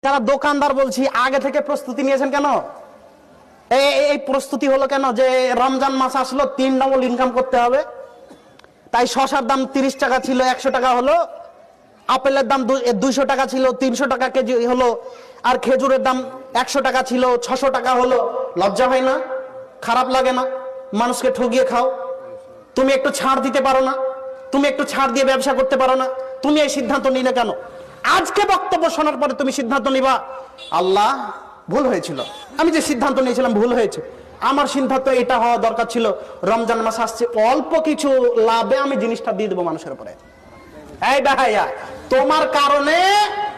যারা দোকানদার বলছি আগে থেকে প্রস্তুতি নিয়েছেন কেন? এই প্রস্তুতি হলো কেন যে রমজান মাস আসলো 3 ডাবল ইনকাম করতে হবে। তাই শসার দাম 30 টাকা ছিল 100 টাকা হলো, আপেলের দাম 200 টাকা ছিল 300 টাকা কেজি হলো, আর খেজুরের দাম 100 টাকা ছিল 600 টাকা হলো। লজ্জা হয় না? খারাপ লাগে না? মানুষকে ঠগিয়ে খাও। তুমি একটু ছাড় দিতে পারো না? তুমি একটু ছাড় দিয়ে ব্যবসা করতে পারো না? তুমি এই সিদ্ধান্ত নিলে কেন? আজকে বক্তব্য শোনার পরে তুমি সিদ্ধান্ত নিবা আল্লাহ ভুল হয়েছিল, আমি যে সিদ্ধান্ত নিয়েছিলাম ভুল হয়েছে, আমার সিদ্ধান্ত এটা হওয়া দরকার ছিল। রমজান মাস আসছে, অল্প কিছু লাভে আমি জিনিসটা দিয়ে দেবো মানুষের উপরে। এই ভাইয়া, তোমার কারণে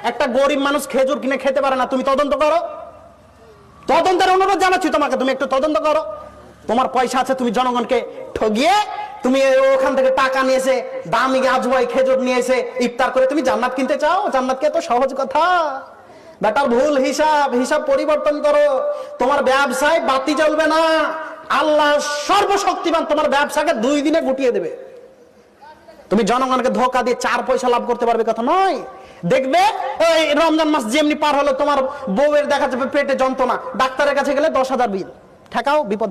একটা গরিব মানুষ খেজুর কিনে খেতে পারে না, তুমি তদন্ত করো। তদন্তের অনুরোধ জানাচ্ছি তোমাকে, তুমি একটু তদন্ত করো। তোমার পয়সা আছে, তুমি জনগণকে ঠগিয়ে তুমি ওখান থেকে টাকা নিয়েছে, দামি আজওয়াই খেজুর নিয়েছে, ইফতার করে তুমি জান্নাত কিনতে চাও? জান্নাত কি এত সহজ কথা? বেটার ভুল হিসাব পরিবর্তন করো। তোমার ব্যবসায় বাতি জ্বলবে না। আল্লাহ সর্বশক্তিমান তোমার ব্যবসাকে 2 দিনে গুটিয়ে দেবে। তুমি জনগণকে ধোকা দিয়ে 4 পয়সা লাভ করতে পারবে কথা নয়। দেখবে ওই রমজান মাস যেমনি পার হলো, তোমার বউয়ের দেখা যাবে পেটে যন্ত্রণা, ডাক্তারের কাছে গেলে 10,000 বিল। ঠেকাও, বিপদ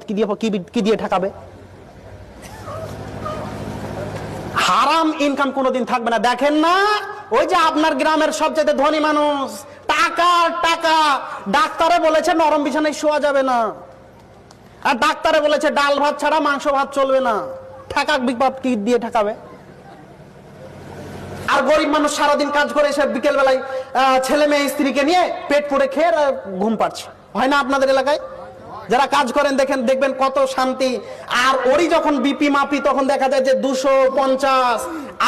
কি দিয়ে ঠেকাবে? হারাম ইনকাম কোনোদিন থাকবে না। দেখেন না, ওই যে আপনার গ্রামের সবচেয়ে ধনী মানুষ, টাকা টাকা, ডাক্তারে বলেছে নরম বিছানায় শোয়া যাবে না, আর ডাক্তারে বলেছে ডাল ভাত ছাড়া মাংস ভাত চলবে না। ঠেকাক, বিপদ কি দিয়ে ঠেকাবে? আর গরিব মানুষ সারাদিন কাজ করে এসে বিকেল বেলায় ছেলে মেয়ে স্ত্রীকে নিয়ে পেট পুড়ে খেয়ে ঘুম পাচ্ছে। হয় না আপনাদের এলাকায়? যারা কাজ করেন দেখবেন কত শান্তি। আর ওরই যখন বিপি মাপি তখন দেখা যায় যে 250,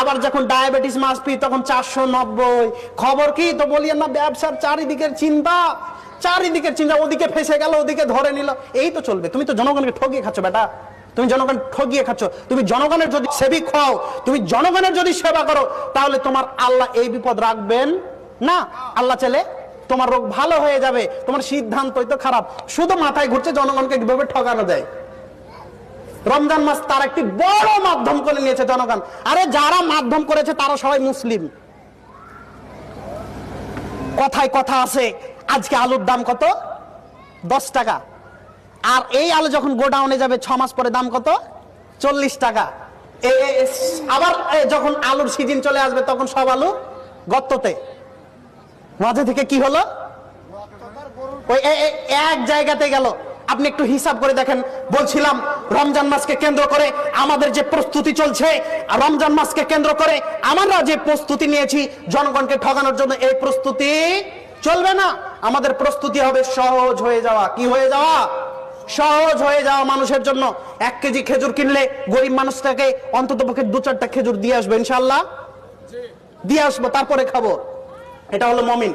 আবার যখন ডায়াবেটিস মাপি তখন 490। খবর কি? তো বলিয়েন না, ব্যবসার চারিদিকের চিন্তা। ওদিকে ফেসে গেল, ওদিকে ধরে নিল, এই তো চলবে। তুমি তো জনগণকে ঠকিয়ে খাচ্ছ বেটা, তুমি জনগণ ঠকিয়ে খাচ্ছ। তুমি জনগণের যদি সেবিক হও, তুমি জনগণের যদি সেবা করো, তাহলে তোমার আল্লাহ এই বিপদ রাখবেন না। আল্লাহ চাইলে তোমার রোগ ভালো হয়ে যাবে। তোমার সিদ্ধান্তই তো খারাপ, শুধু মাথায় ঘুরছে জনগণকে কিভাবে ঠকানো যায়। রমজান মাস তার একটি বড় মাধ্যম করে নিয়েছে জনগণ। আরে যারা মাধ্যম করেছে তারা সবাই মুসলিম। কথায় কথা আছে, আজকে আলুর দাম কত? 10 টাকা। আর এই আলু যখন গোডাউনে যাবে 6 মাস পরে দাম কত? 40 টাকা। আবার যখন আলুর সিজন চলে আসবে তখন সব আলু গর্ততে। মাঝে থেকে কি হলো? ওই এক জায়গাতে গেল। আপনি একটু হিসাব করে দেখেন। বলছিলাম রমজান মাসকে কেন্দ্র করে আমাদের যে প্রস্তুতি চলছে, রমজান মাসকে কেন্দ্র করে আমরা যে প্রস্তুতি নিয়েছি জনগণকে ঠকানোর জন্য, এই প্রস্তুতি চলবে না। আমাদের প্রস্তুতি হবে সহজ হয়ে যাওয়া। কি হয়ে যাওয়া? সহজ হয়ে যাওয়া মানুষের জন্য। 1 কেজি খেজুর কিনলে গরিব মানুষটাকে অন্তত পক্ষে 2-4টা খেজুর দিয়ে আসবো, ইনশাআল্লাহ দিয়ে আসবো, তারপরে খাবো। এটা হলো মুমিন।